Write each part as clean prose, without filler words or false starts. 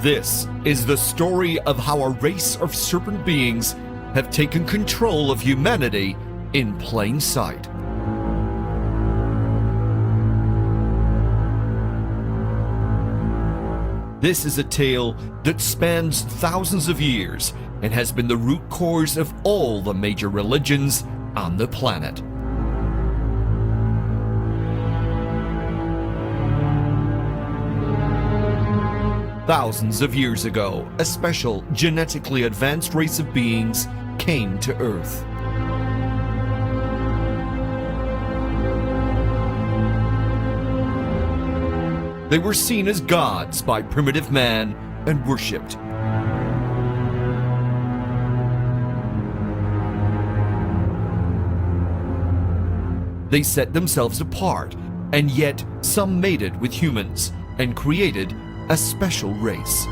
This is the story of how a race of serpent beings have taken control of humanity in plain sight. This is a tale that spans thousands of years and has been the root cause of all the major religions on the planet. Thousands of years ago, a special, genetically advanced race of beings came to Earth. They were seen as gods by primitive man and worshipped. They set themselves apart, and yet some mated with humans and created a special race.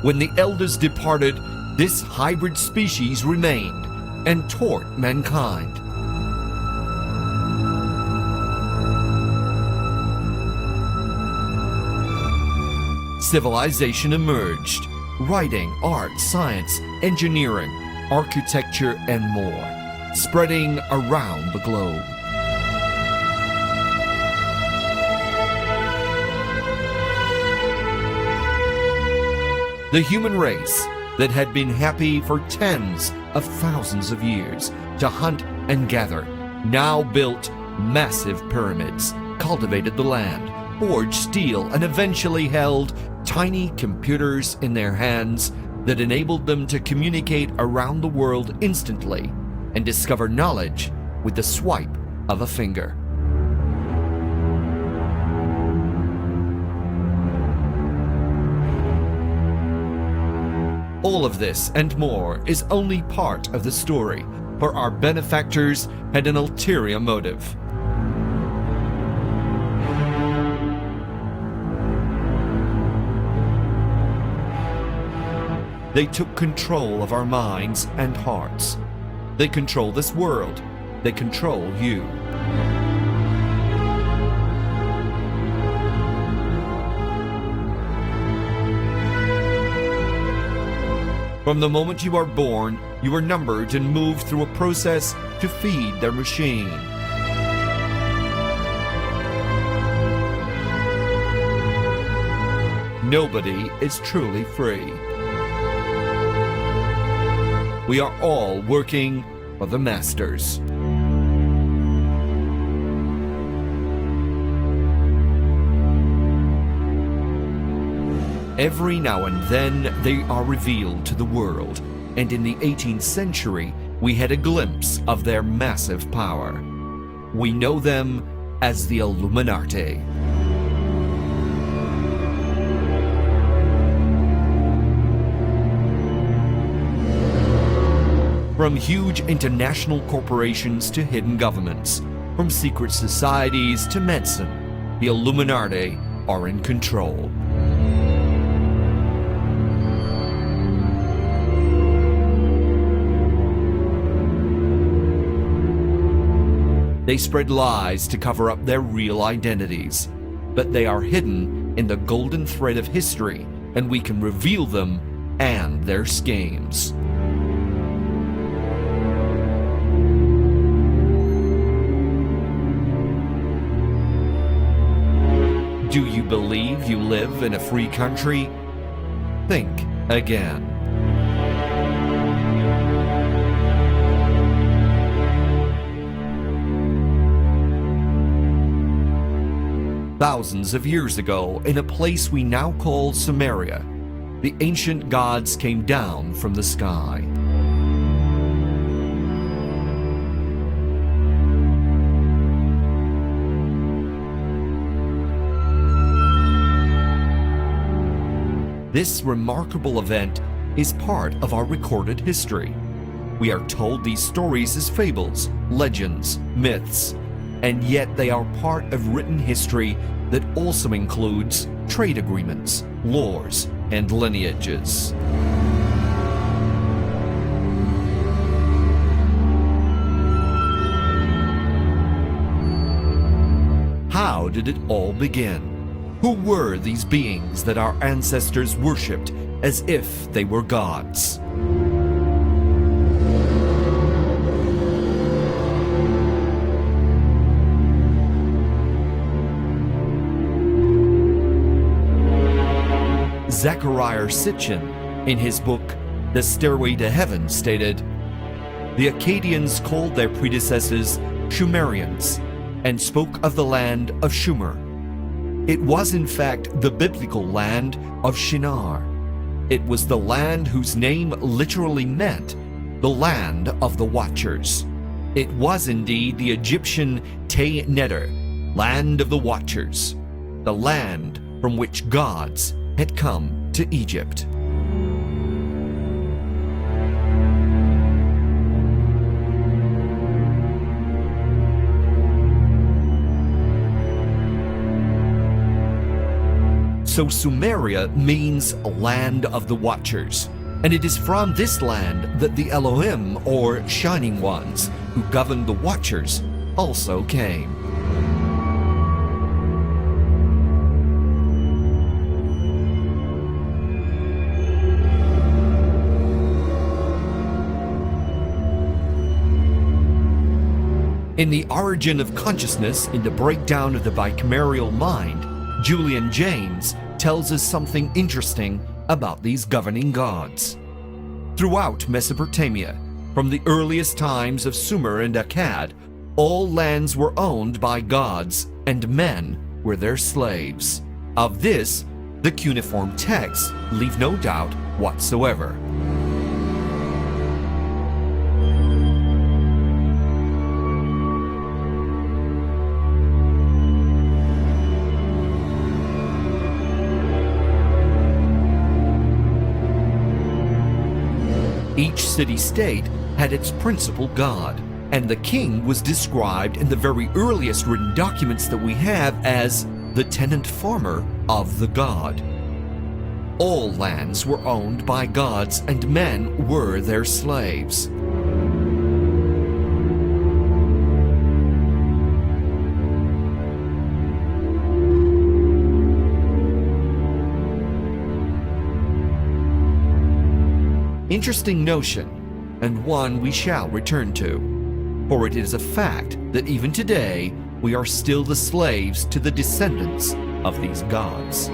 When the elders departed, this hybrid species remained and taught mankind. Civilization emerged: writing, art, science, engineering, architecture, and more, spreading around the globe. The human race that had been happy for tens of thousands of years to hunt and gather now built massive pyramids, cultivated the land, forged steel, and eventually held tiny computers in their hands that enabled them to communicate around the world instantly and discover knowledge with the swipe of a finger. All of this and more is only part of the story, for our benefactors had an ulterior motive. They took control of our minds and hearts. They control this world. They control you. From the moment you are born, you are numbered and moved through a process to feed their machine. Nobody is truly free. We are all working for the masters. Every now and then they are revealed to the world, and in the 18th century we had a glimpse of their massive power. We know them as the Illuminati. From huge international corporations to hidden governments, from secret societies to medicine, the Illuminati are in control. They spread lies to cover up their real identities, but they are hidden in the golden thread of history, and we can reveal them and their schemes. Do you believe you live in a free country? Think again. Thousands of years ago, in a place we now call Samaria, the ancient gods came down from the sky. This remarkable event is part of our recorded history. We are told these stories as fables, legends, myths, and yet they are part of written history that also includes trade agreements, laws, and lineages. did it all begin? Who were these beings that our ancestors worshipped as if they were gods? Zechariah Sitchin, in his book The Stairway to Heaven, stated, "The Akkadians called their predecessors Sumerians and spoke of the land of Sumer. It was in fact the biblical land of Shinar. It was the land whose name literally meant the land of the Watchers. It was indeed the Egyptian Te Neder, land of the Watchers, the land from which gods had come to Egypt." So Sumeria means land of the Watchers, and it is from this land that the Elohim, or Shining Ones, who governed the Watchers, also came. In The Origin of Consciousness in the Breakdown of the Bicameral Mind, Julian Jaynes tells us something interesting about these governing gods. Throughout Mesopotamia, from the earliest times of Sumer and Akkad, all lands were owned by gods and men were their slaves. Of this, the cuneiform texts leave no doubt whatsoever. Each city-state had its principal god, and the king was described in the very earliest written documents that we have as the tenant farmer of the god. All lands were owned by gods and men were their slaves. Interesting notion, and one we shall return to, for it is a fact that even today we are still the slaves to the descendants of these gods.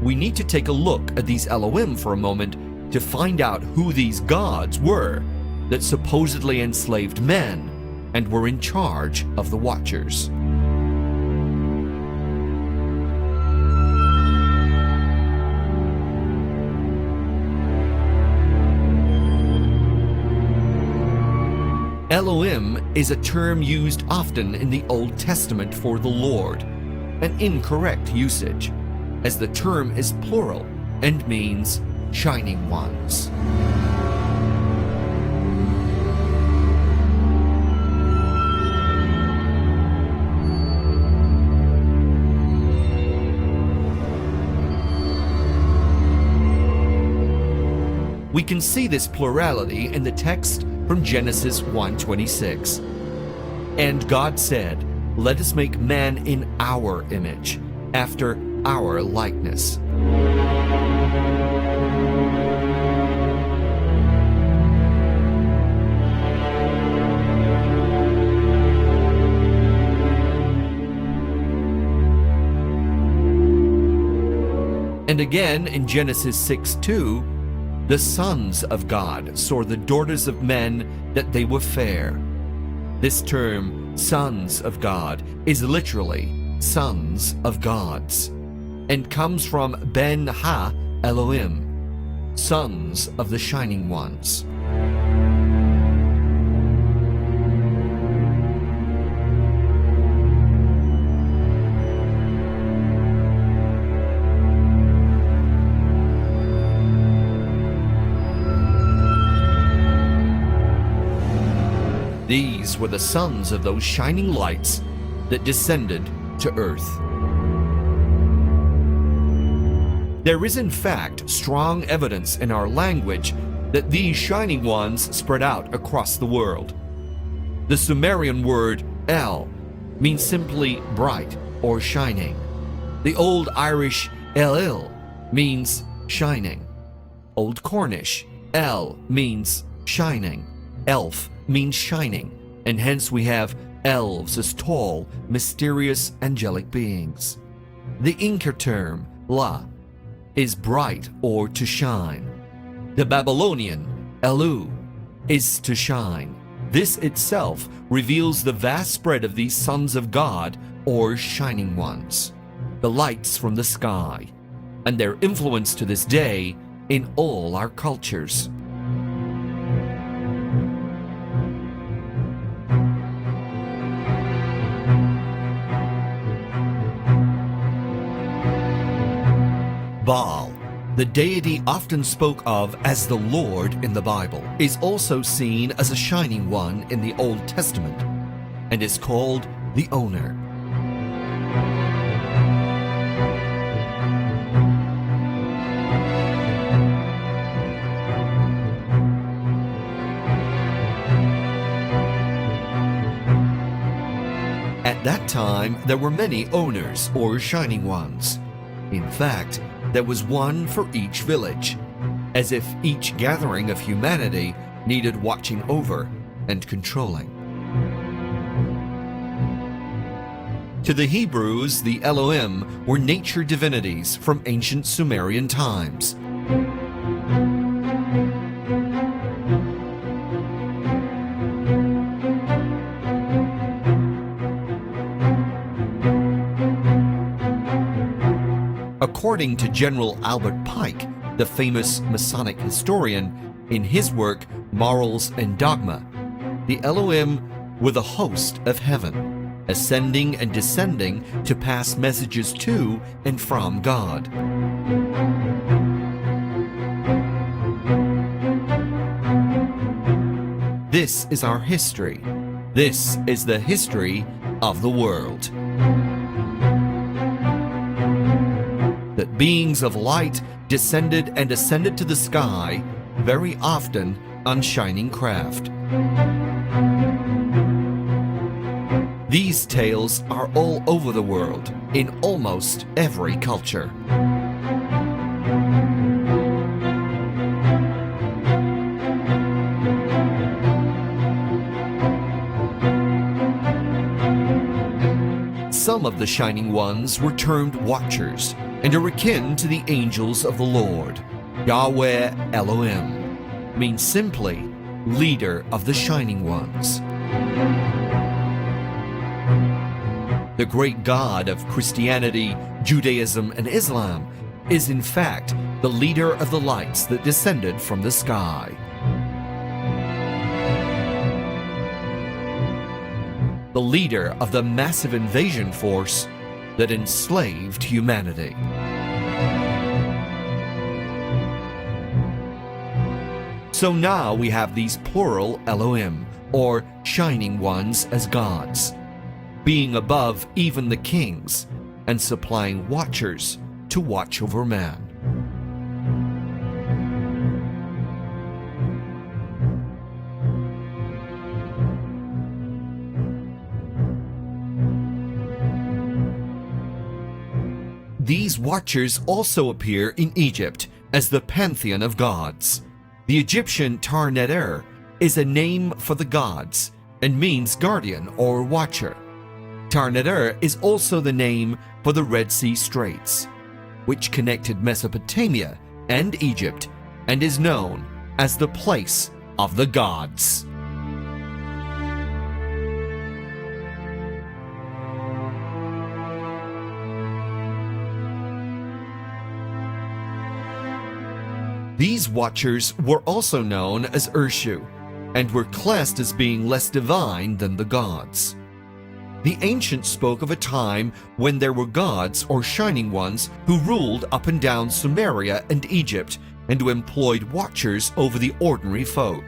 We need to take a look at these Elohim for a moment to find out who these gods were that supposedly enslaved men and were in charge of the Watchers. Elohim is a term used often in the Old Testament for the Lord, an incorrect usage, as the term is plural and means Shining Ones. We can see this plurality in the text from Genesis 1:26. And God said, "Let us make man in our image, after our likeness." And again in Genesis 6:2, "The sons of God saw the daughters of men that they were fair." This term, sons of God, is literally sons of gods, and comes from Ben Ha Elohim, sons of the Shining Ones. These were the sons of those shining lights that descended to earth. There is in fact strong evidence in our language that these shining ones spread out across the world. The Sumerian word El means simply bright or shining. The Old Irish Elil means shining. Old Cornish El means shining. Elf means shining, and hence we have elves as tall, mysterious, angelic beings. The Inca term La is bright or to shine. The Babylonian Elu is to shine. This itself reveals the vast spread of these sons of God or shining ones, the lights from the sky, and their influence to this day in all our cultures. Baal, the deity often spoke of as the Lord in the Bible, is also seen as a shining one in the Old Testament and is called the Owner. At that time, there were many owners or shining ones. In fact, there was one for each village, as if each gathering of humanity needed watching over and controlling. To the Hebrews, the Elohim were nature divinities from ancient Sumerian times. According to General Albert Pike, the famous Masonic historian, in his work Morals and Dogma, the Elohim were the host of heaven, ascending and descending to pass messages to and from God. This is our history. This is the history of the world. That beings of light descended and ascended to the sky, very often on shining craft. These tales are all over the world, in almost every culture. Some of the shining ones were termed watchers and are akin to the angels of the Lord. Yahweh Elohim means simply leader of the shining ones. The great God of Christianity, Judaism, and Islam is in fact the leader of the lights that descended from the sky. The leader of the massive invasion force that enslaved humanity. So now we have these plural Elohim, or shining ones, as gods, being above even the kings and supplying watchers to watch over man. These watchers also appear in Egypt as the pantheon of gods. The Egyptian Tar-Net-Er is a name for the gods and means guardian or watcher. Tar-Net-Er is also the name for the Red Sea Straits, which connected Mesopotamia and Egypt and is known as the place of the gods. These watchers were also known as Urshu, and were classed as being less divine than the gods. The ancients spoke of a time when there were gods or shining ones who ruled up and down Sumeria and Egypt, and who employed watchers over the ordinary folk.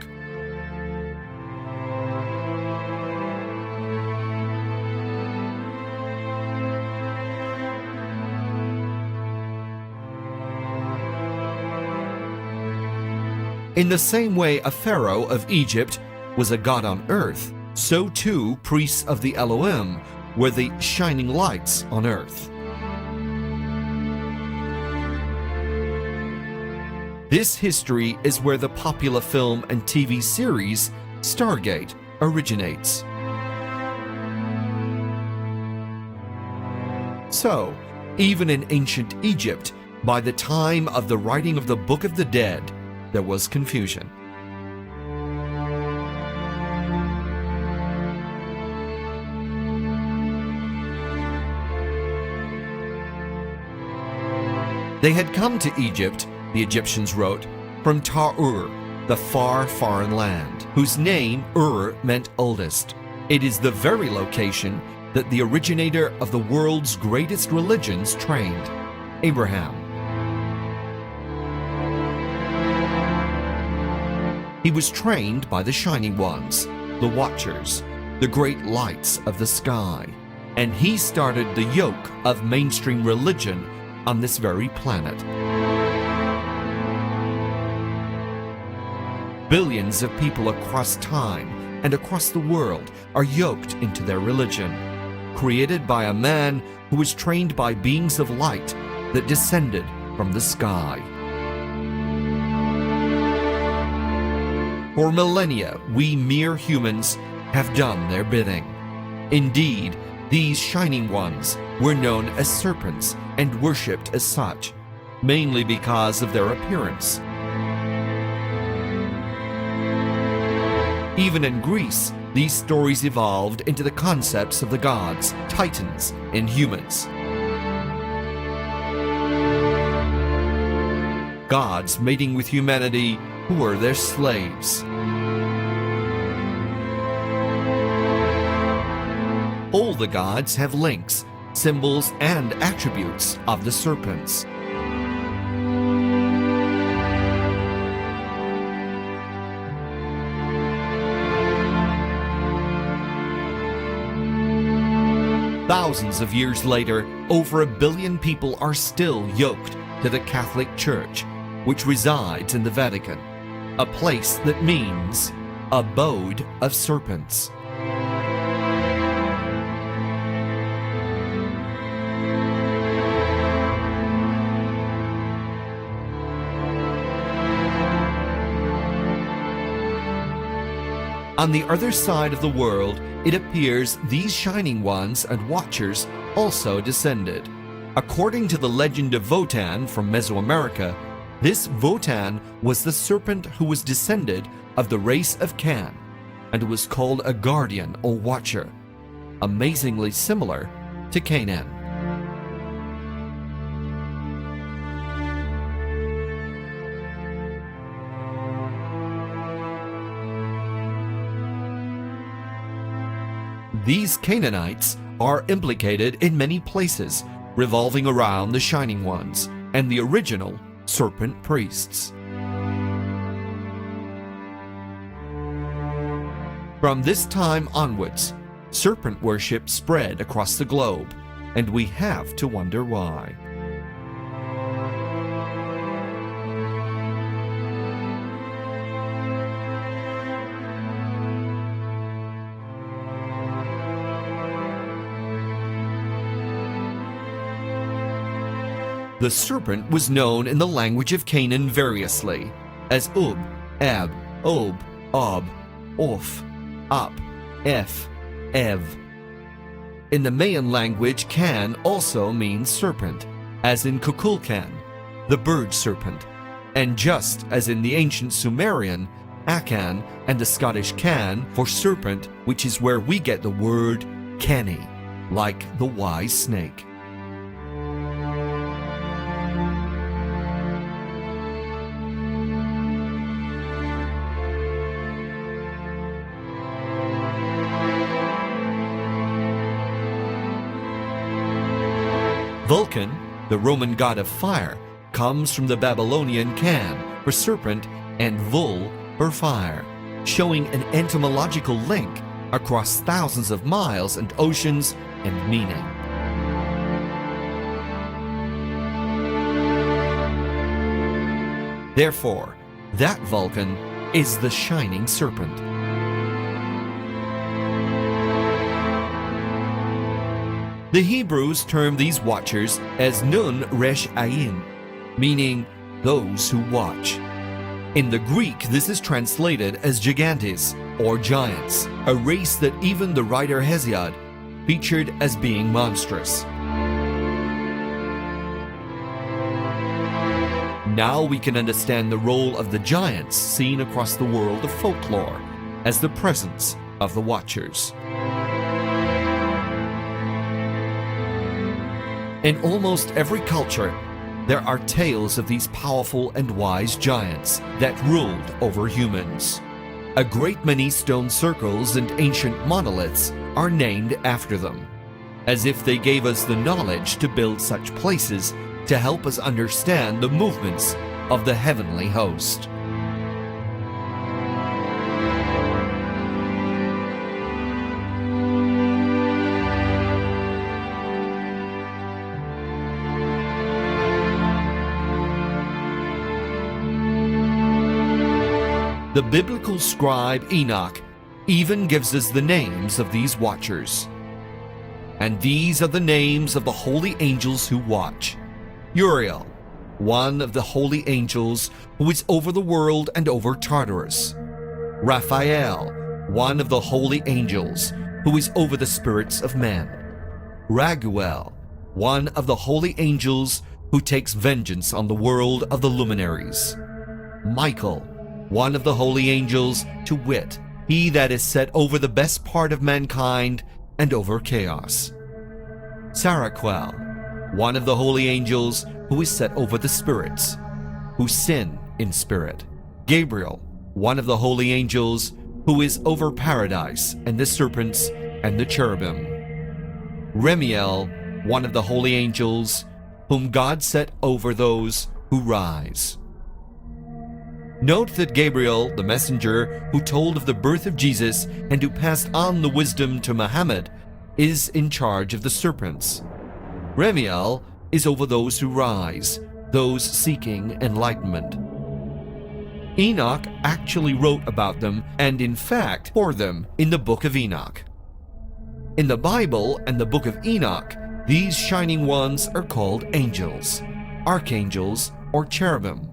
In the same way a pharaoh of Egypt was a god on earth, so too priests of the Elohim were the shining lights on earth. This history is where the popular film and TV series Stargate originates. So, even in ancient Egypt, by the time of the writing of the Book of the Dead, there was confusion. They had come to Egypt, the Egyptians wrote, from Tar-Ur, the far foreign land, whose name Ur meant oldest. It is the very location that the originator of the world's greatest religions trained, Abraham. He was trained by the Shining Ones, the Watchers, the great lights of the sky, and he started the yoke of mainstream religion on this very planet. Billions of people across time and across the world are yoked into their religion, created by a man who was trained by beings of light that descended from the sky. For millennia, we mere humans have done their bidding. Indeed, these shining ones were known as serpents and worshipped as such, mainly because of their appearance. Even in Greece, these stories evolved into the concepts of the gods, titans, and humans. Gods mating with humanity who were their slaves. All the gods have links, symbols, and attributes of the serpents. Thousands of years later, over 1 billion people are still yoked to the Catholic Church, which resides in the Vatican, a place that means abode of serpents. On the other side of the world, it appears these shining ones and watchers also descended. According to the legend of Wotan from Mesoamerica, this Wotan was the serpent who was descended of the race of Can, and was called a guardian or watcher, amazingly similar to Canaan. These Canaanites are implicated in many places, revolving around the Shining Ones and the original serpent priests. From this time onwards, serpent worship spread across the globe, and we have to wonder why. The serpent was known in the language of Canaan variously as Ub, Ab, Ob, Ob, Oph, Up, Eph, Ev. In the Mayan language, Can also means serpent, as in Kukulkan, the bird serpent, and just as in the ancient Sumerian, Akan and the Scottish Can for serpent, which is where we get the word canny, like the wise snake. Vulcan, the Roman god of fire, comes from the Babylonian Can for serpent and Vul for fire, showing an etymological link across thousands of miles and oceans and meaning. Therefore, That Vulcan is the shining serpent. The Hebrews term these watchers as Nun Resh Ayin, meaning those who watch. In the Greek, this is translated as gigantes, or giants, a race that even the writer Hesiod featured as being monstrous. Now we can understand the role of the giants seen across the world of folklore as the presence of the Watchers. In almost every culture, there are tales of these powerful and wise giants that ruled over humans. A great many stone circles and ancient monoliths are named after them, as if they gave us the knowledge to build such places to help us understand the movements of the heavenly host. The biblical scribe Enoch even gives us the names of these watchers. And these are the names of the holy angels who watch. Uriel, one of the holy angels who is over the world and over Tartarus. Raphael, one of the holy angels who is over the spirits of men. Raguel, one of the holy angels who takes vengeance on the world of the luminaries. Michael, one of the holy angels, to wit, he that is set over the best part of mankind and over chaos. Saraquel, one of the holy angels who is set over the spirits, who sin in spirit. Gabriel, one of the holy angels who is over paradise and the serpents and the cherubim. Remiel, one of the holy angels whom God set over those who rise. Note that Gabriel, the messenger who told of the birth of Jesus and who passed on the wisdom to Muhammad, is in charge of the serpents. Remiel is over those who rise, those seeking enlightenment. Enoch actually wrote about them and in fact for them in the book of Enoch. In the Bible and the book of Enoch, these shining ones are called angels, archangels, or cherubim.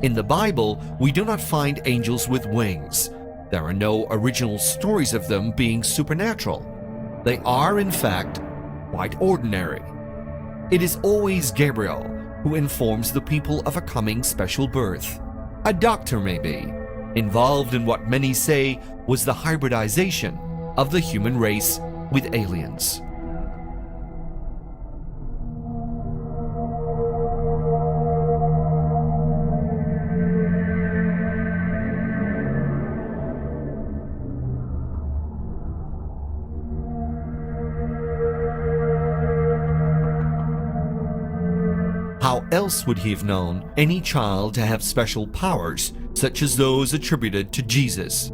In the Bible, we do not find angels with wings. There are no original stories of them being supernatural. They are, in fact, quite ordinary. It is always Gabriel who informs the people of a coming special birth. A doctor, maybe, involved in what many say was the hybridization of the human race with aliens. How else would he have known any child to have special powers, such as those attributed to Jesus?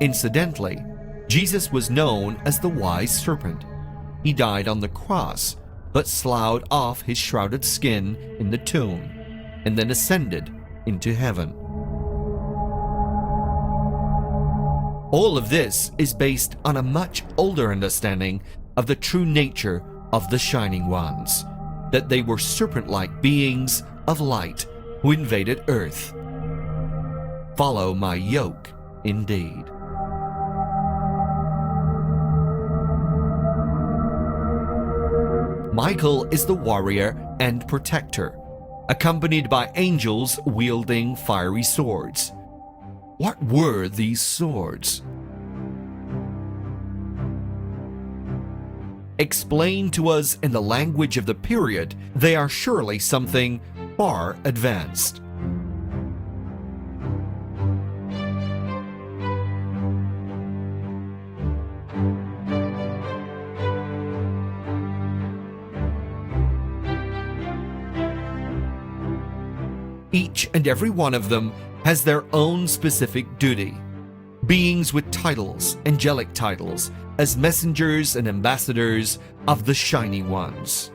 Incidentally, Jesus was known as the wise serpent. He died on the cross, but sloughed off his shrouded skin in the tomb, and then ascended into heaven. All of this is based on a much older understanding of the true nature of the Shining Ones, that they were serpent-like beings of light who invaded Earth. Follow my yoke, indeed. Michael is the warrior and protector, accompanied by angels wielding fiery swords. What were these swords? Explained to us in the language of the period, they are surely something far advanced. Each and every one of them has their own specific duty. Beings with titles, angelic titles, as messengers and ambassadors of the Shining Ones.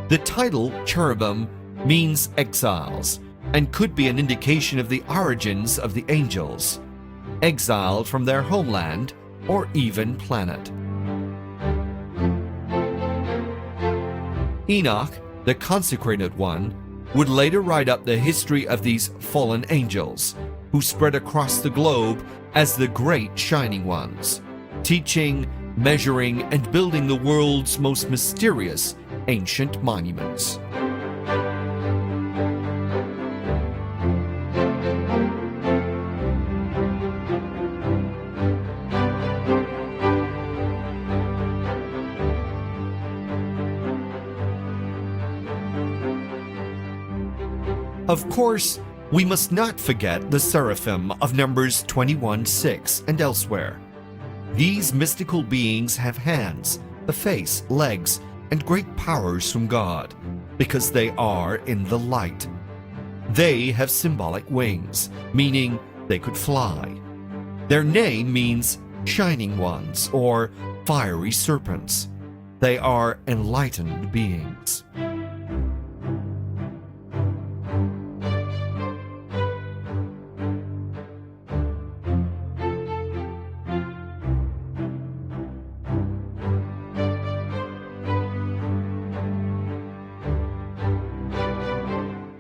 The title cherubim means exiles and could be an indication of the origins of the angels, exiled from their homeland or even planet. Enoch, the consecrated one, would later write up the history of these fallen angels, who spread across the globe as the great Shining Ones, teaching, measuring, and building the world's most mysterious ancient monuments. Of course, we must not forget the seraphim of Numbers 21:6 and elsewhere. These mystical beings have hands, a face, legs, and great powers from God, because they are in the light. They have symbolic wings, meaning they could fly. Their name means Shining Ones or Fiery Serpents. They are enlightened beings.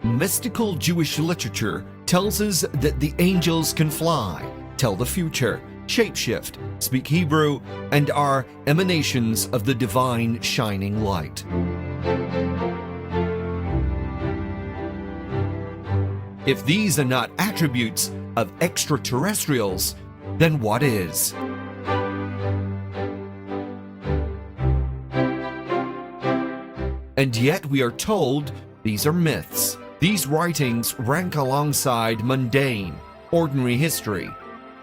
Mystical Jewish literature tells us that the angels can fly, tell the future, shapeshift, speak Hebrew, and are emanations of the divine shining light. If these are not attributes of extraterrestrials, then what is? And yet we are told these are myths. These writings rank alongside mundane, ordinary history,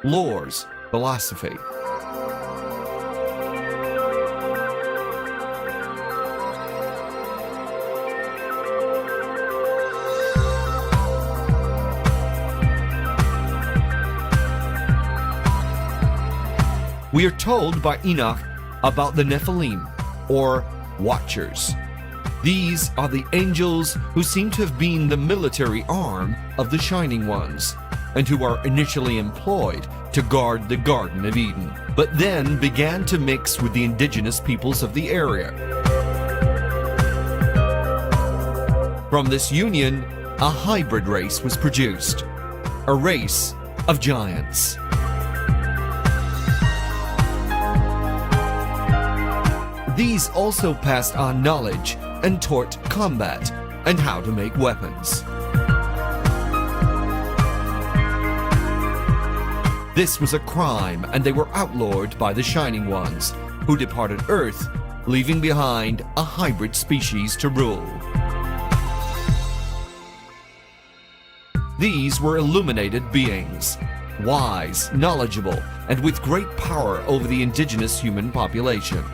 lores, philosophy. We are told by Enoch about the Nephilim, or Watchers. These are the angels who seem to have been the military arm of the Shining Ones, and who are initially employed to guard the Garden of Eden, but then began to mix with the indigenous peoples of the area. From this union, a hybrid race was produced, a race of giants. These also passed on knowledge and taught combat and how to make weapons. This was a crime, and they were outlawed by the Shining Ones, who departed Earth, leaving behind a hybrid species to rule. These were illuminated beings, wise, knowledgeable, and with great power over the indigenous human population.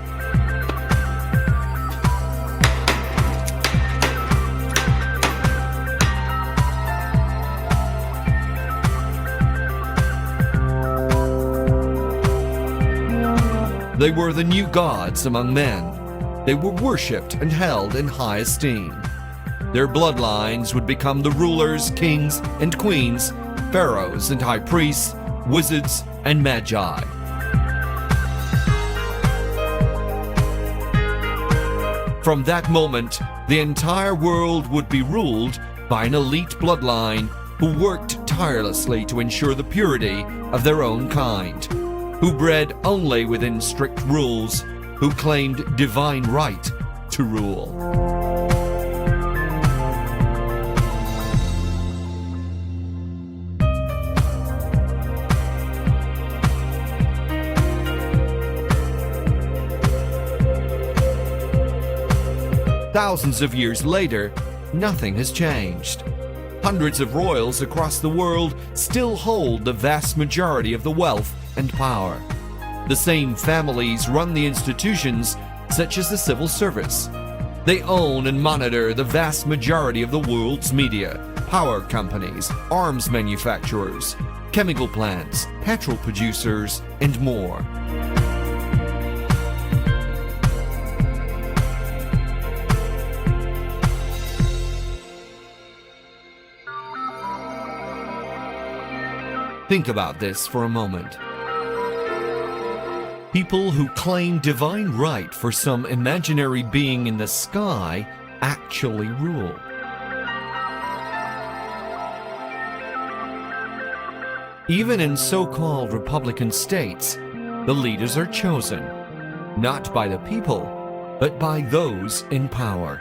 They were the new gods among men. They were worshipped and held in high esteem. Their bloodlines would become the rulers, kings, and queens, pharaohs and high priests, wizards, and magi. From that moment, the entire world would be ruled by an elite bloodline who worked tirelessly to ensure the purity of their own kind, who bred only within strict rules, who claimed divine right to rule. Thousands of years later, nothing has changed. Hundreds of royals across the world still hold the vast majority of the wealth and power. The same families run the institutions such as the civil service, They own and monitor the vast majority of the world's media, power companies, arms manufacturers, chemical plants, petrol producers, and more. Think about this for a moment. People who claim divine right for some imaginary being in the sky actually rule. Even in so-called Republican states, the leaders are chosen, not by the people, but by those in power.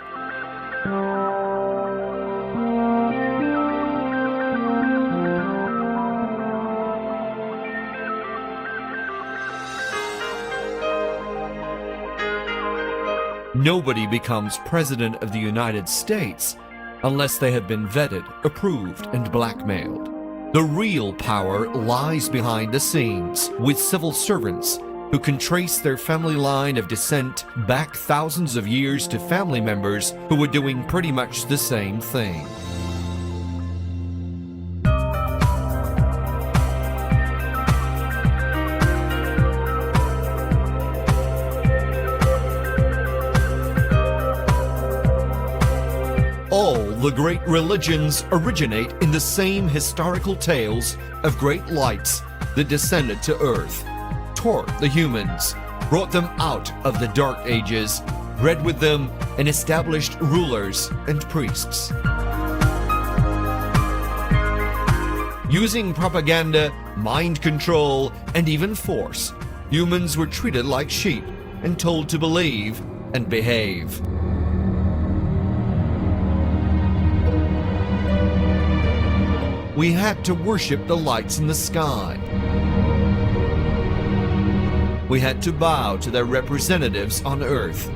Nobody becomes President of the United States unless they have been vetted, approved, and blackmailed. The real power lies behind the scenes with civil servants who can trace their family line of descent back thousands of years to family members who were doing pretty much the same thing. All the great religions originate in the same historical tales of great lights that descended to earth, taught the humans, brought them out of the dark ages, bred with them, and established rulers and priests. Using propaganda, mind control, and even force, humans were treated like sheep and told to believe and behave. We had to worship the lights in the sky. We had to bow to their representatives on earth.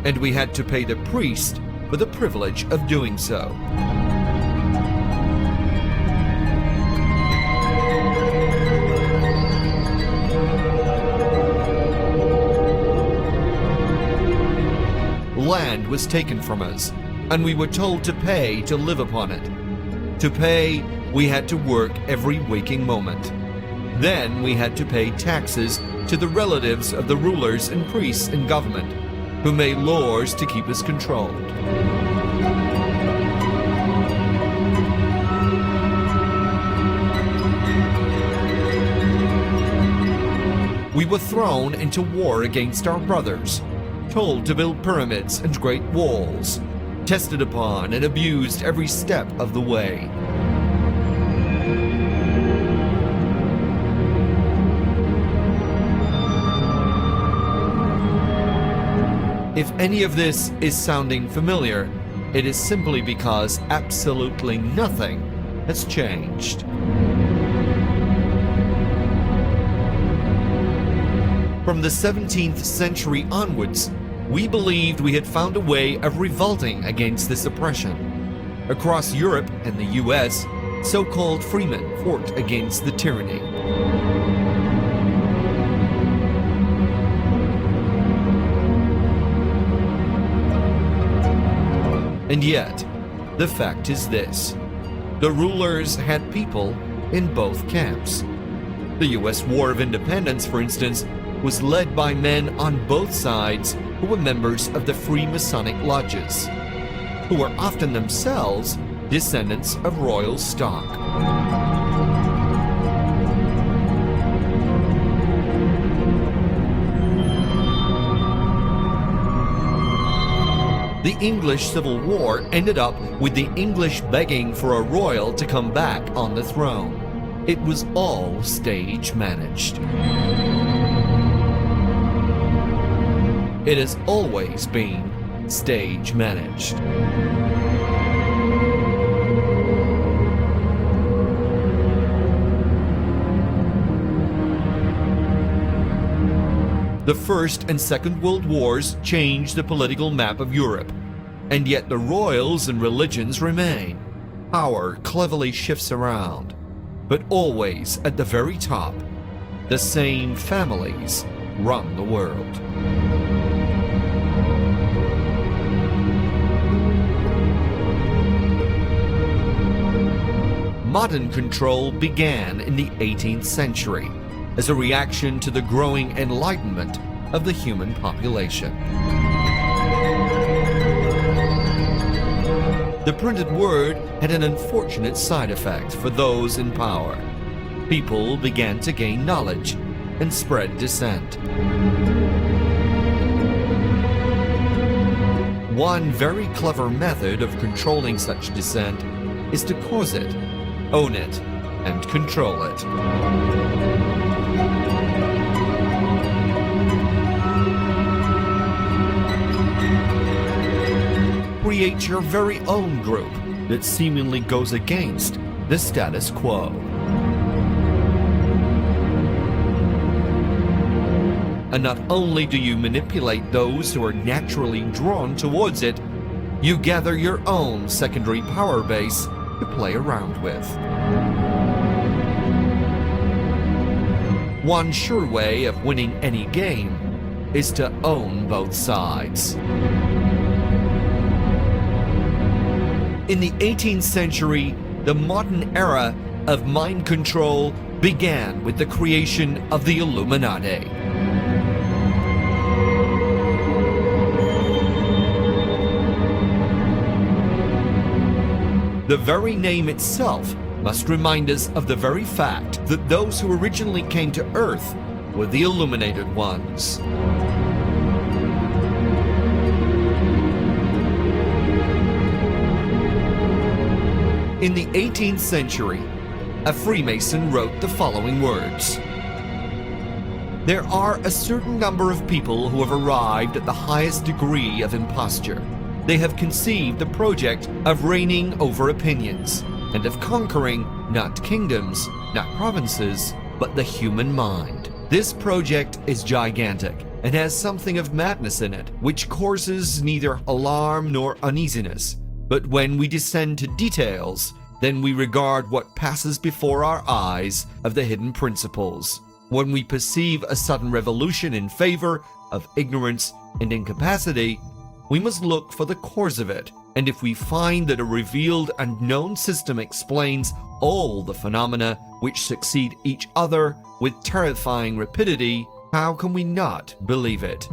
And we had to pay the priest for the privilege of doing so. Land was taken from us, and we were told to pay to live upon it. To pay, we had to work every waking moment. Then we had to pay taxes to the relatives of the rulers and priests in government, who made laws to keep us controlled. We were thrown into war against our brothers, told to build pyramids and great walls, tested upon and abused every step of the way. If any of this is sounding familiar, it is simply because absolutely nothing has changed. From the 17th century onwards, we believed we had found a way of revolting against this oppression. Across Europe and the US, so-called freemen fought against the tyranny. And yet, the fact is this: the rulers had people in both camps. The US War of Independence, for instance, was led by men on both sides who were members of the Freemasonic lodges, who were often themselves descendants of royal stock. The English Civil War ended up with the English begging for a royal to come back on the throne. It was all stage managed. It has always been stage managed. The First and Second World Wars changed the political map of Europe, and yet the royals and religions remain. Power cleverly shifts around, but always at the very top, the same families run the world. Modern control began in the 18th century as a reaction to the growing enlightenment of the human population. The printed word had an unfortunate side effect for those in power. People began to gain knowledge and spread dissent. One very clever method of controlling such dissent is to cause it, own it, and control it. Create your very own group that seemingly goes against the status quo. And not only do you manipulate those who are naturally drawn towards it, you gather your own secondary power base to play around with. One sure way of winning any game is to own both sides. In the 18th century, the modern era of mind control began with the creation of the Illuminati. The very name itself must remind us of the very fact that those who originally came to Earth were the illuminated ones. In the 18th century, a Freemason wrote the following words: "There are a certain number of people who have arrived at the highest degree of imposture. They have conceived the project of reigning over opinions, and of conquering not kingdoms, not provinces, but the human mind. This project is gigantic and has something of madness in it, which causes neither alarm nor uneasiness. But when we descend to details, then we regard what passes before our eyes of the hidden principles. When we perceive a sudden revolution in favor of ignorance and incapacity, we must look for the cause of it, and if we find that a revealed and known system explains all the phenomena which succeed each other with terrifying rapidity, how can we not believe it?"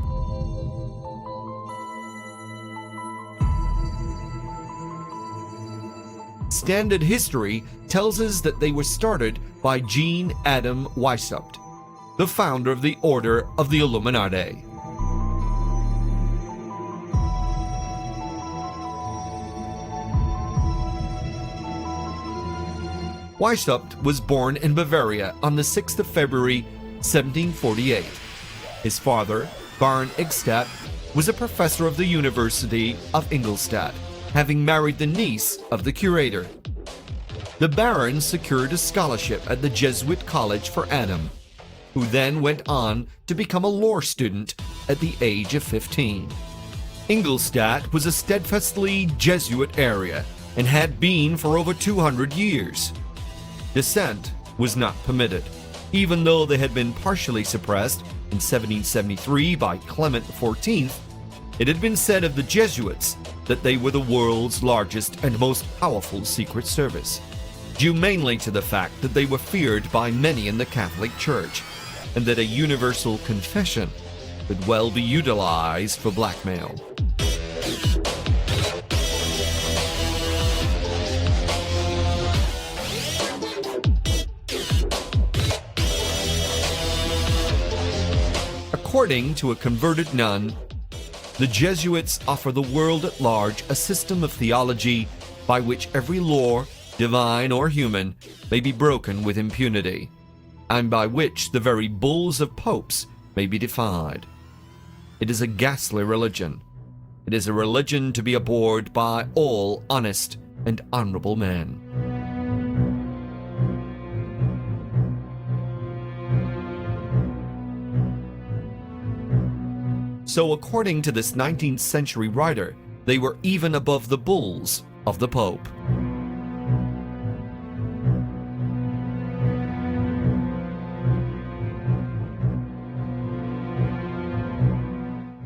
Standard history tells us that they were started by Jean Adam Weishaupt, the founder of the Order of the Illuminati. Weishaupt was born in Bavaria on the 6th of February, 1748. His father, Baron Ingstadt, was a professor of the University of Ingolstadt, having married the niece of the curator. The Baron secured a scholarship at the Jesuit College for Adam, who then went on to become a law student at the age of 15. Ingolstadt was a steadfastly Jesuit area and had been for over 200 years. Dissent was not permitted, even though they had been partially suppressed in 1773 by Clement XIV. It had been said of the Jesuits that they were the world's largest and most powerful secret service, due mainly to the fact that they were feared by many in the Catholic Church, and that a universal confession could well be utilized for blackmail. According to a converted nun, the Jesuits offer the world at large a system of theology by which every law, divine or human, may be broken with impunity, and by which the very bulls of popes may be defied. It is a ghastly religion. It is a religion to be abhorred by all honest and honorable men. So according to this 19th century writer, they were even above the bulls of the Pope.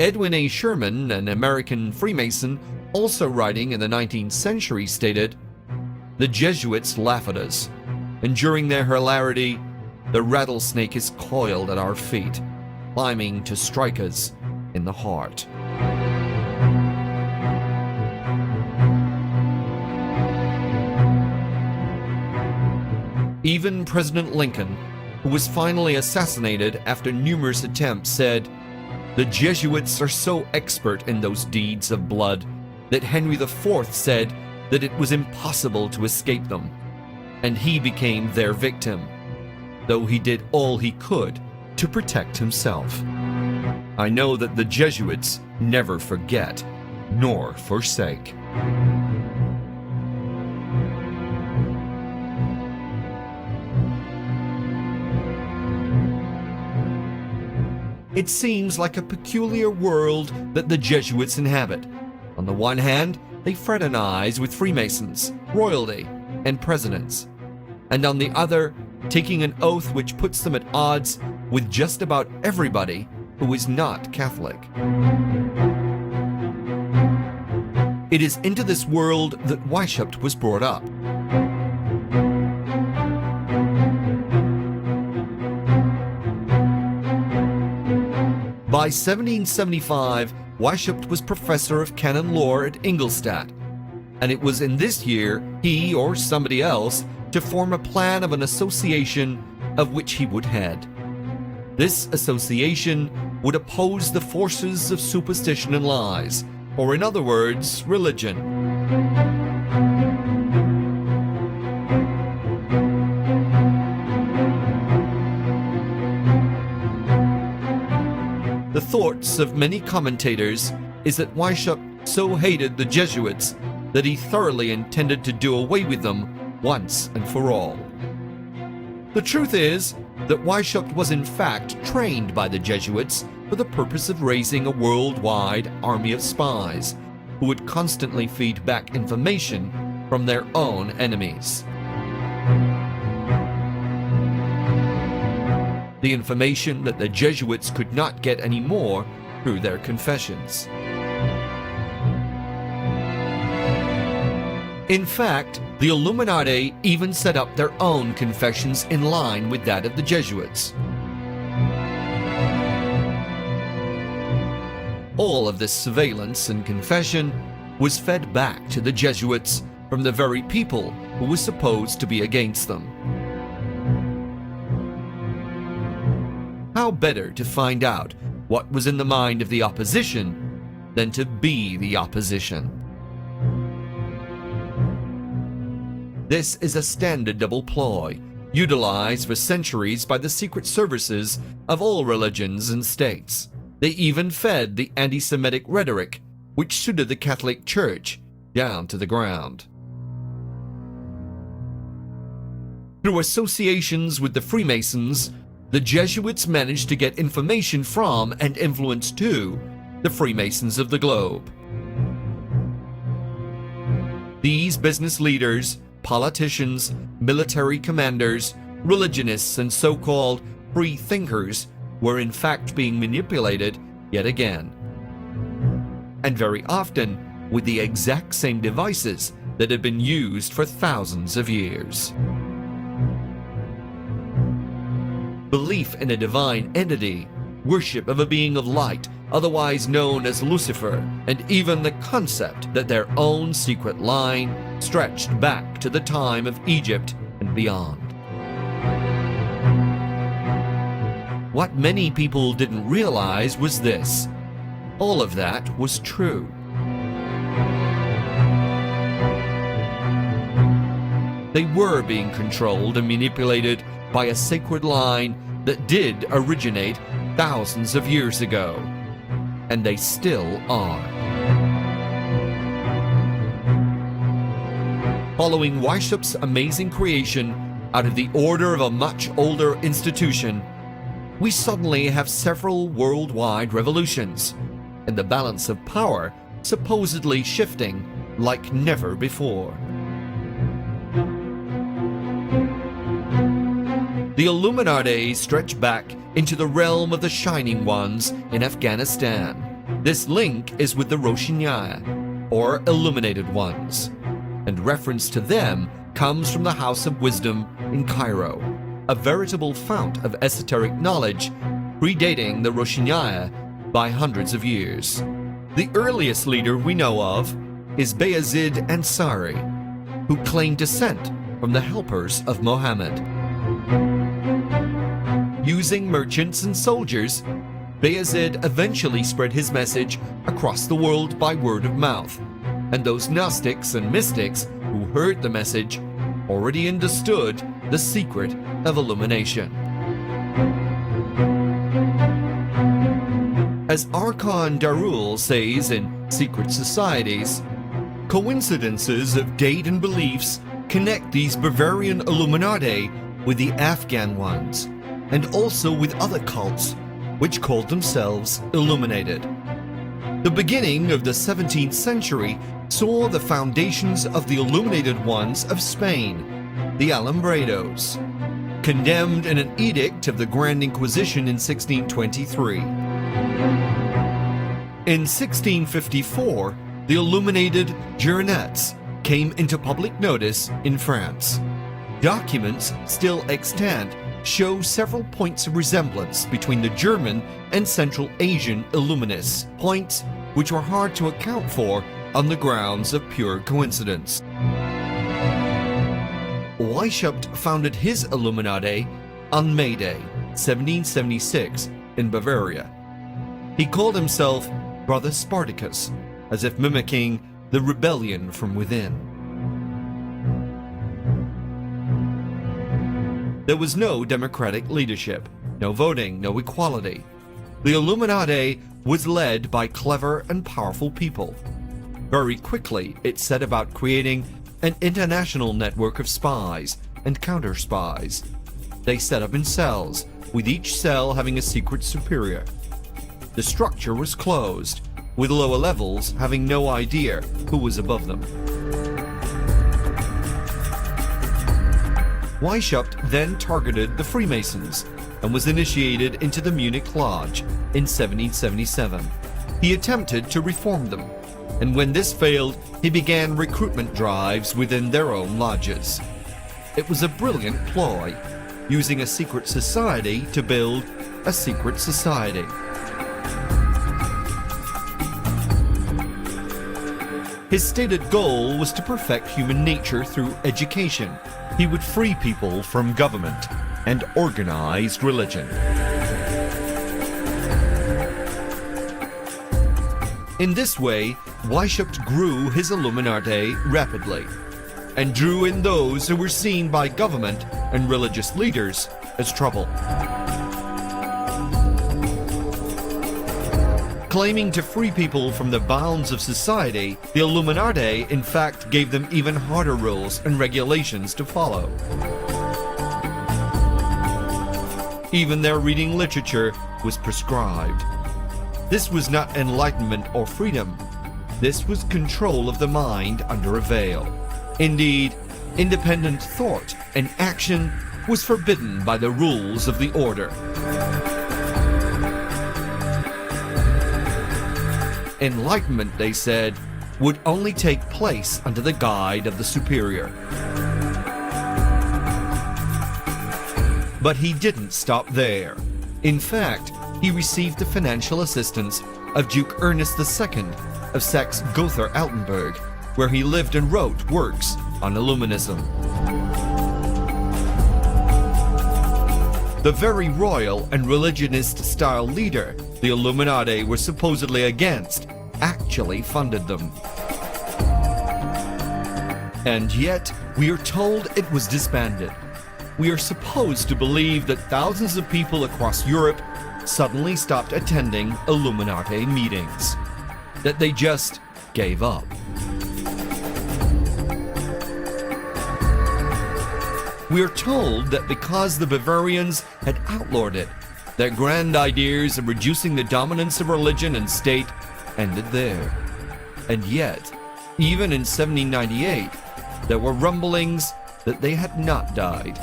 Edwin A. Sherman, an American Freemason, also writing in the 19th century, stated, "The Jesuits laugh at us, and during their hilarity, the rattlesnake is coiled at our feet, climbing to strike us in the heart." Even President Lincoln, who was finally assassinated after numerous attempts, said, "The Jesuits are so expert in those deeds of blood that Henry IV said that it was impossible to escape them, and he became their victim, though he did all he could to protect himself. I know that the Jesuits never forget nor forsake." It seems like a peculiar world that the Jesuits inhabit. On the one hand, they fraternize with Freemasons, royalty, and presidents, and on the other, taking an oath which puts them at odds with just about everybody who is not Catholic. It is into this world that Weishaupt was brought up. By 1775, Weishaupt was professor of canon law at Ingolstadt, and it was in this year he or somebody else to form a plan of an association of which he would head. This association would oppose the forces of superstition and lies, or in other words, religion. The thoughts of many commentators is that Weishaupt so hated the Jesuits that he thoroughly intended to do away with them once and for all. The truth is that Weishaupt was in fact trained by the Jesuits for the purpose of raising a worldwide army of spies who would constantly feed back information from their own enemies. The information that the Jesuits could not get anymore through their confessions. In fact, the Illuminati even set up their own confessions in line with that of the Jesuits. All of this surveillance and confession was fed back to the Jesuits from the very people who were supposed to be against them. How better to find out what was in the mind of the opposition than to be the opposition? This is a standard double ploy, utilized for centuries by the secret services of all religions and states. They even fed the anti-Semitic rhetoric, which suited the Catholic Church down to the ground. Through associations with the Freemasons, the Jesuits managed to get information from and influence to the Freemasons of the globe. These business leaders, politicians, military commanders, religionists, and so-called free thinkers were in fact being manipulated yet again. And very often with the exact same devices that had been used for thousands of years. Belief in a divine entity, worship of a being of light, otherwise known as Lucifer, and even the concept that their own secret line stretched back to the time of Egypt and beyond. What many people didn't realize was this: all of that was true. They were being controlled and manipulated by a sacred line that did originate thousands of years ago, and they still are. Following Weishaupt's amazing creation out of the order of a much older institution, we suddenly have several worldwide revolutions, and the balance of power supposedly shifting like never before. The Illuminati stretch back into the realm of the Shining Ones in Afghanistan, This link is with the Roshaniya, or Illuminated Ones, and reference to them comes from the House of Wisdom in Cairo, a veritable fount of esoteric knowledge predating the Roshaniya by hundreds of years. The earliest leader we know of is Bayezid Ansari, who claimed descent from the helpers of Mohammed. Using merchants and soldiers, Bayezid eventually spread his message across the world by word of mouth, and those Gnostics and mystics who heard the message already understood the secret of illumination. As Archon Darul says in Secret Societies, coincidences of date and beliefs connect these Bavarian Illuminati with the Afghan ones, and also with other cults which called themselves Illuminated. The beginning of the 17th century saw the foundations of the Illuminated Ones of Spain, the Alumbrados, condemned in an edict of the Grand Inquisition in 1623. In 1654, the Illuminated Gironets came into public notice in France. Documents still extant show several points of resemblance between the German and Central Asian Illuminists, points which were hard to account for on the grounds of pure coincidence. Weishaupt founded his Illuminati on May Day, 1776, in Bavaria. He called himself Brother Spartacus, as if mimicking the rebellion from within. There was no democratic leadership, no voting, no equality. The Illuminati was led by clever and powerful people. Very quickly, it set about creating an international network of spies and counter-spies. They set up in cells, with each cell having a secret superior. The structure was closed, with lower levels having no idea who was above them. Weishaupt then targeted the Freemasons and was initiated into the Munich Lodge in 1777. He attempted to reform them, and when this failed, he began recruitment drives within their own lodges. It was a brilliant ploy, using a secret society to build a secret society. His stated goal was to perfect human nature through education. He would free people from government and organized religion. In this way, Weishaupt grew his Illuminati rapidly and drew in those who were seen by government and religious leaders as trouble. Claiming to free people from the bounds of society, the Illuminati in fact gave them even harder rules and regulations to follow. Even their reading literature was prescribed. This was not enlightenment or freedom. This was control of the mind under a veil. Indeed, independent thought and action was forbidden by the rules of the order. Enlightenment, they said, would only take place under the guide of the superior. But he didn't stop there. In fact, he received the financial assistance of Duke Ernest II of Saxe-Gotha-Altenburg, where he lived and wrote works on Illuminism. The very royal and religionist-style leader the Illuminati were supposedly against actually funded them. And yet, we are told it was disbanded. We are supposed to believe that thousands of people across Europe suddenly stopped attending Illuminati meetings, that they just gave up. We are told that because the Bavarians had outlawed it, their grand ideas of reducing the dominance of religion and state ended there. And yet, even in 1798, there were rumblings that they had not died.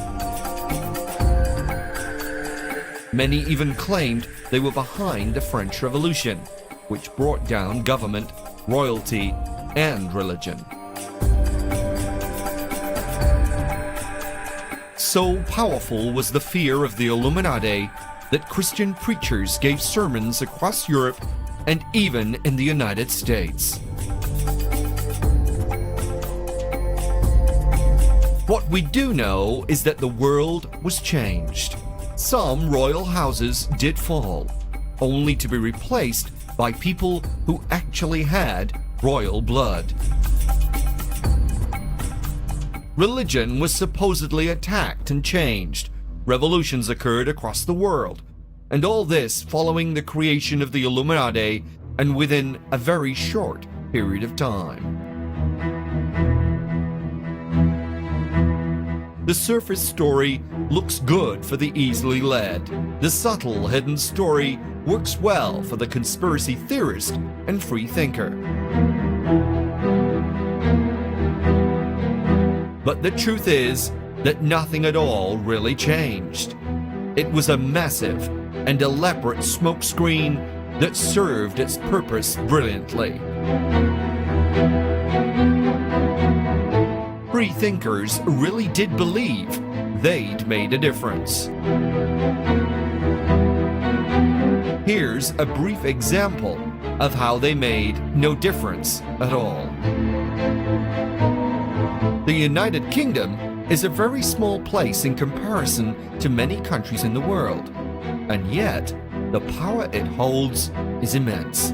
Many even claimed they were behind the French Revolution, which brought down government, royalty, and religion. So powerful was the fear of the Illuminati that Christian preachers gave sermons across Europe and even in the United States. What we do know is that the world was changed. Some royal houses did fall, only to be replaced by people who actually had royal blood. Religion was supposedly attacked and changed. Revolutions occurred across the world, and all this following the creation of the Illuminati and within a very short period of time. The surface story looks good for the easily led. The subtle hidden story works well for the conspiracy theorist and free thinker. But the truth is that nothing at all really changed. It was a massive and elaborate smokescreen that served its purpose brilliantly. Free thinkers really did believe they'd made a difference. Here's a brief example of how they made no difference at all. The United Kingdom is a very small place in comparison to many countries in the world, and yet the power it holds is immense.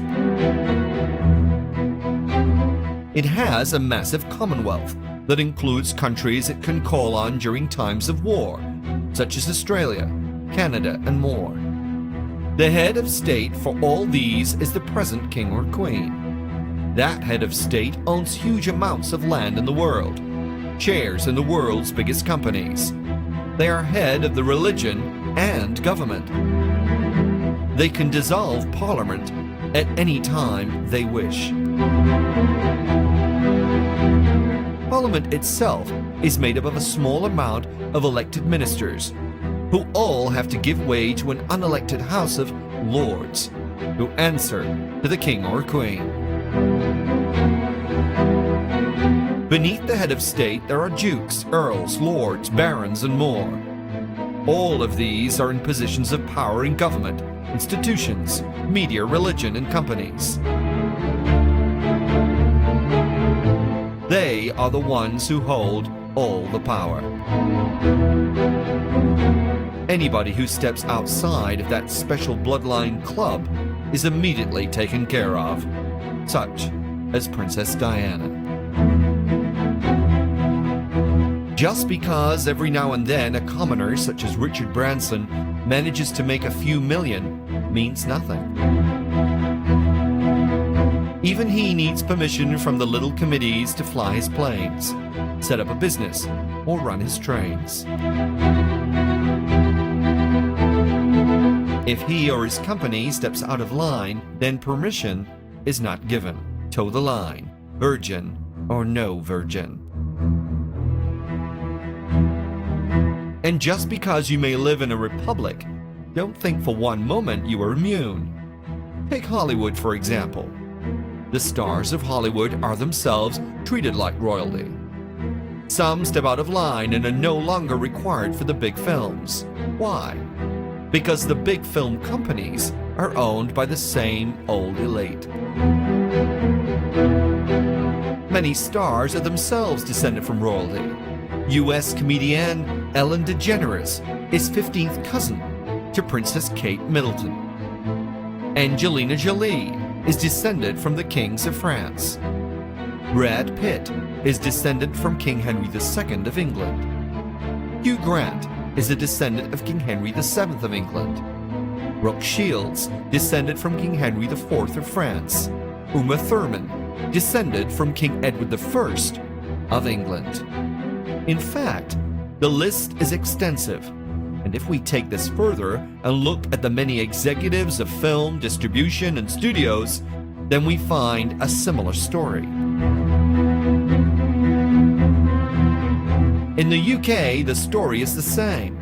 It has a massive commonwealth that includes countries it can call on during times of war, such as Australia, Canada, and more. The head of state for all these is the present king or queen. That head of state owns huge amounts of land in the world, shares in the world's biggest companies. They are head of the religion and government. They can dissolve parliament at any time they wish. Parliament itself is made up of a small amount of elected ministers, who all have to give way to an unelected House of Lords, who answer to the king or queen. Beneath the head of state there are dukes, earls, lords, barons, and more. All of these are in positions of power in government, institutions, media, religion, and companies. They are the ones who hold all the power. Anybody who steps outside of that special bloodline club is immediately taken care of, such as Princess Diana. Just because every now and then a commoner such as Richard Branson manages to make a few million means nothing. Even he needs permission from the little committees to fly his planes, set up a business, or run his trains. If he or his company steps out of line, then permission is not given. Toe the line, virgin or no virgin. And just because you may live in a republic, don't think for one moment you are immune. Take Hollywood, for example. The stars of Hollywood are themselves treated like royalty. Some step out of line and are no longer required for the big films. Why? Because the big film companies are owned by the same old elite. Many stars are themselves descended from royalty. U.S. comedian Ellen DeGeneres is 15th cousin to Princess Kate Middleton. Angelina Jolie is descended from the kings of France. Brad Pitt is descended from King Henry II of England. Hugh Grant is a descendant of King Henry VII of England. Brooke Shields descended from King Henry IV of France. Uma Thurman descended from King Edward I of England. In fact, the list is extensive, and if we take this further and look at the many executives of film, distribution, and studios, then we find a similar story. In the UK, the story is the same.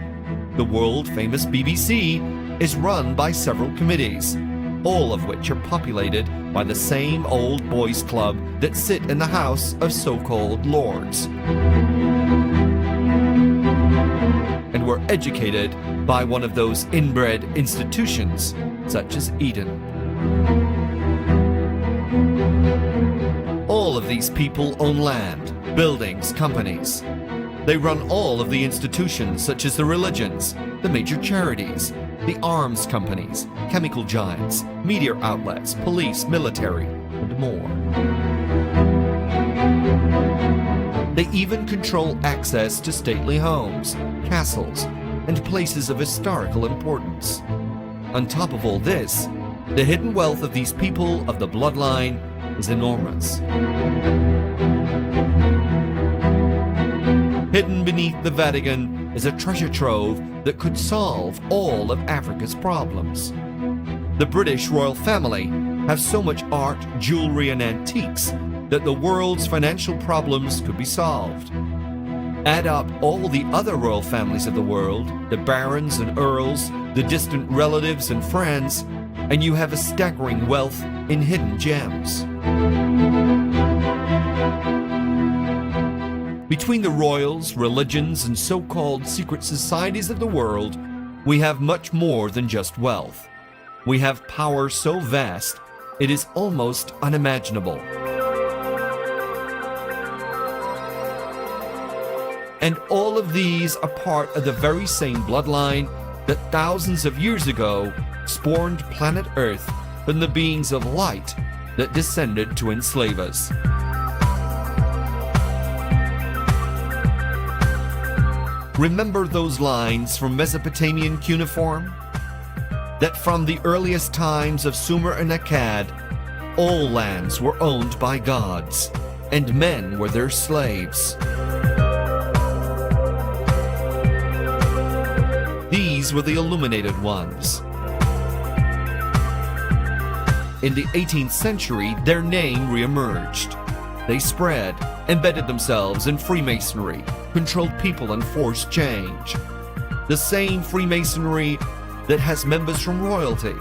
The world-famous BBC is run by several committees, all of which are populated by the same old boys' club that sit in the house of so-called lords, and were educated by one of those inbred institutions, such as Eden. All of these people own land, buildings, companies. They run all of the institutions, such as the religions, the major charities, the arms companies, chemical giants, media outlets, police, military, and more. They even control access to stately homes, castles, and places of historical importance. On top of all this, the hidden wealth of these people of the bloodline is enormous. Hidden beneath the Vatican is a treasure trove that could solve all of Africa's problems. The British royal family have so much art, jewelry, and antiques that the world's financial problems could be solved. Add up all the other royal families of the world, the barons and earls, the distant relatives and friends, and you have a staggering wealth in hidden gems. Between the royals, religions, and so-called secret societies of the world, we have much more than just wealth. We have power so vast, it is almost unimaginable. And all of these are part of the very same bloodline that thousands of years ago spawned planet Earth from the beings of light that descended to enslave us. Remember those lines from Mesopotamian cuneiform? That from the earliest times of Sumer and Akkad, all lands were owned by gods, and men were their slaves. These were the illuminated ones. In the 18th century, their name re-emerged. They spread, embedded themselves in Freemasonry, controlled people, and forced change. The same Freemasonry that has members from royalty,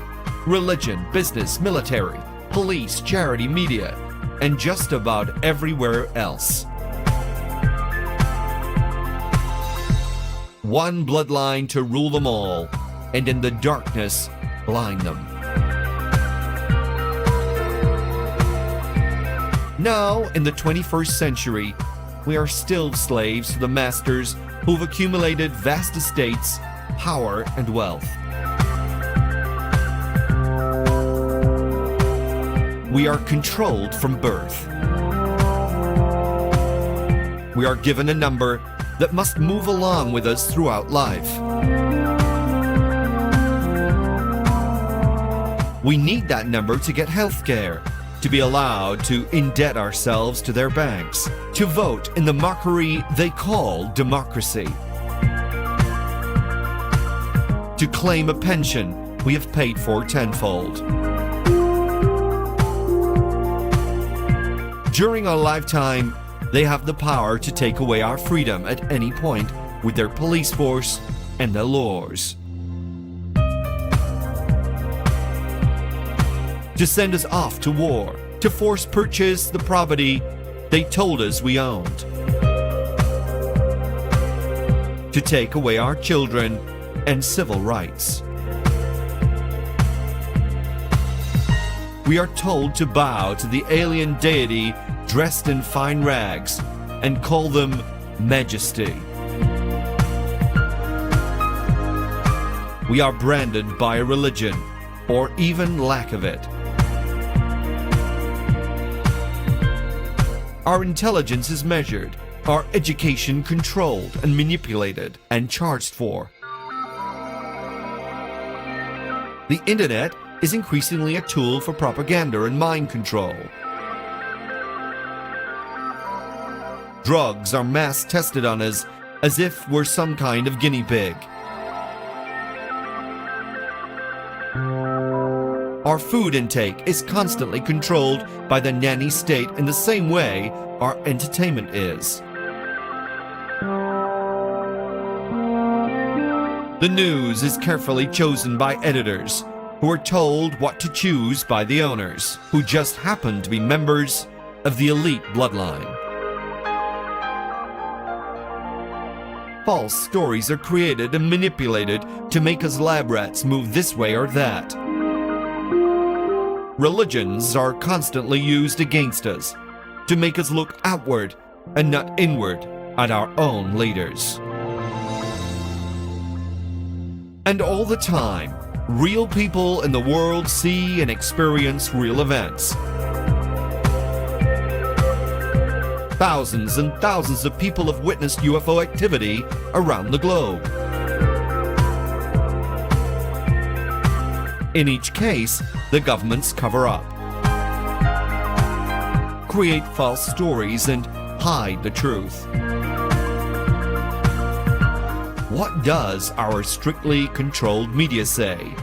religion, business, military, police, charity, media, and just about everywhere else. One bloodline to rule them all, and in the darkness, blind them. Now, in the 21st century, we are still slaves to the masters who've accumulated vast estates, power, and wealth. We are controlled from birth. We are given a number that must move along with us throughout life. We need that number to get health care, to be allowed to indebt ourselves to their banks, to vote in the mockery they call democracy, to claim a pension we have paid for tenfold. During our lifetime, they have the power to take away our freedom at any point with their police force and their laws. To send us off to war, to force purchase the property they told us we owned. To take away our children and civil rights. We are told to bow to the alien deity dressed in fine rags and call them Majesty. We are branded by a religion, or even lack of it. Our intelligence is measured, our education controlled and manipulated and charged for. The internet is increasingly a tool for propaganda and mind control. Drugs are mass tested on us as if we're some kind of guinea pig. Our food intake is constantly controlled by the nanny state in the same way our entertainment is. The news is carefully chosen by editors, who are told what to choose by the owners, who just happen to be members of the elite bloodline. False stories are created and manipulated to make us lab rats move this way or that. Religions are constantly used against us to make us look outward and not inward at our own leaders. And all the time, real people in the world see and experience real events. Thousands and thousands of people have witnessed UFO activity around the globe. In each case, the governments cover up, create false stories, and hide the truth. What does our strictly controlled media say?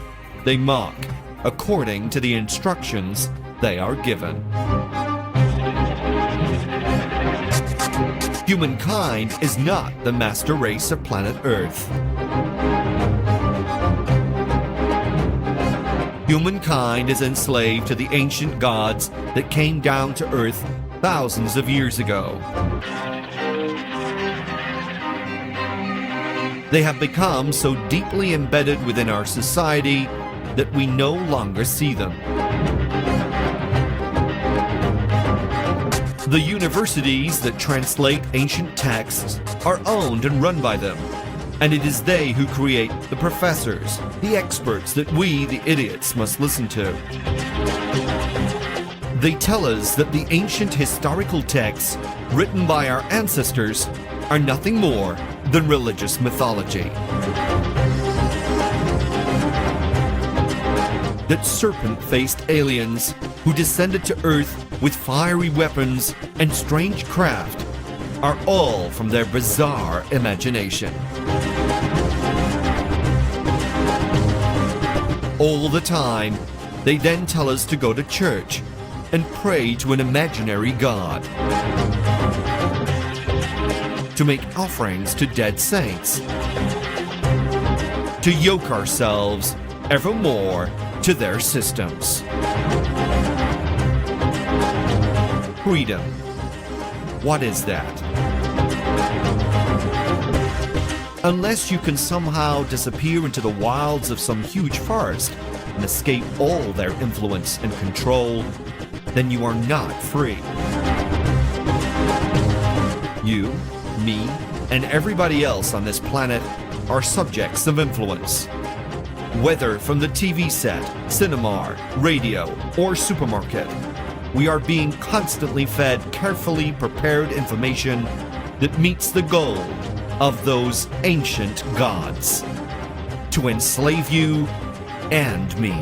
They mock according to the instructions they are given. Humankind is not the master race of planet Earth. Humankind is enslaved to the ancient gods that came down to Earth thousands of years ago. They have become so deeply embedded within our society that we no longer see them. The universities that translate ancient texts are owned and run by them, and it is they who create the professors, the experts that we, the idiots, must listen to. They tell us that the ancient historical texts written by our ancestors are nothing more than religious mythology. That serpent-faced aliens who descended to Earth with fiery weapons and strange craft are all from their bizarre imagination. All the time, they then tell us to go to church and pray to an imaginary god, to make offerings to dead saints, to yoke ourselves evermore to their systems. Freedom. What is that? Unless you can somehow disappear into the wilds of some huge forest and escape all their influence and control, then you are not free. You, me, and everybody else on this planet are subjects of influence. Whether from the TV set, cinema, radio, or supermarket, we are being constantly fed carefully prepared information that meets the goal of those ancient gods: to enslave you and me.